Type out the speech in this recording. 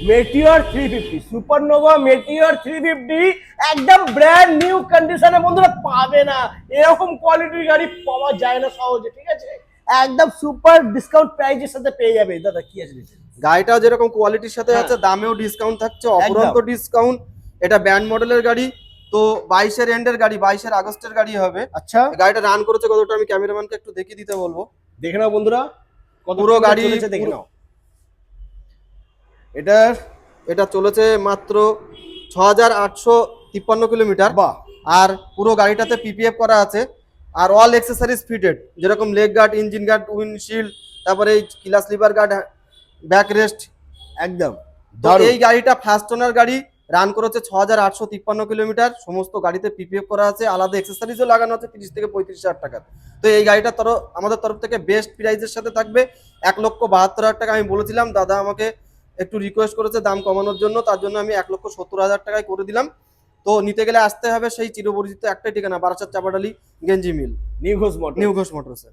Meteor 350 supernova Meteor 350 একদম brand new কন্ডিশনে বন্ধুরা পাবে না, এরকম কোয়ালিটির গাড়ি পাওয়া যায় না সহজে, ঠিক আছে? একদম সুপার ডিসকাউন্ট প্রাইজের সাথে পেয়ে যাবে। দাদা কি আছে গাড়িটাও যেরকম কোয়ালিটির সাথে আছে, দামেও ডিসকাউন্ট থাকছে, অপরন্ত ডিসকাউন্ট। এটা ব্যান্ড মডেলের গাড়ি, তো 22-এর এন্ডের গাড়ি, 22-এর আগস্টের গাড়ি হবে। আচ্ছা, গাড়িটা রান করেছে কতটা আমি ক্যামেরাম্যানকে একটু দেখিয়ে দিতে বলবো। দেখে নাও বন্ধুরা পুরো গাড়ি দেখে নাও। এটার এটা চলেছে মাত্র 6853 কিলোমিটার। বাহ, আর পুরো গাড়িটাতে পিপিএফ করা আছে, আর অল অ্যাক্সেসরিজ ফিটেড, যেরকম leg guard, engine guard, windshield, তারপরে এই কিলাস লিভার গার্ড, ব্যাক রেস্ট একদম তো এই গাড়িটা ফার্স্ট ওনার গাড়ি, রান করেছে 6853 কিলোমিটার। সমস্ত গাড়িতে পিপিএফ করা আছে, আলাদা অ্যাক্সেসরিজও লাগানো আছে 30 থেকে 35,000 টাকা। তো এই গাড়িটা আমাদের তরফ থেকে বেস্ট প্রাইজের সাথে থাকবে 1,72,000 টাকা। আমি বলেছিলাম, দাদা আমাকে একটু রিকোয়েস্ট করেছে দাম কমানোর জন্য, তার জন্য আমি 1,70,000 টাকায় করে দিলাম। তো নিতে গেলে আসতে হবে সেই চিরপরিচিত একটাই ঠিকানা, বারাসাত চাপাডালি গেঞ্জি mill, new Ghosh motor. New Ghosh মোটরসে।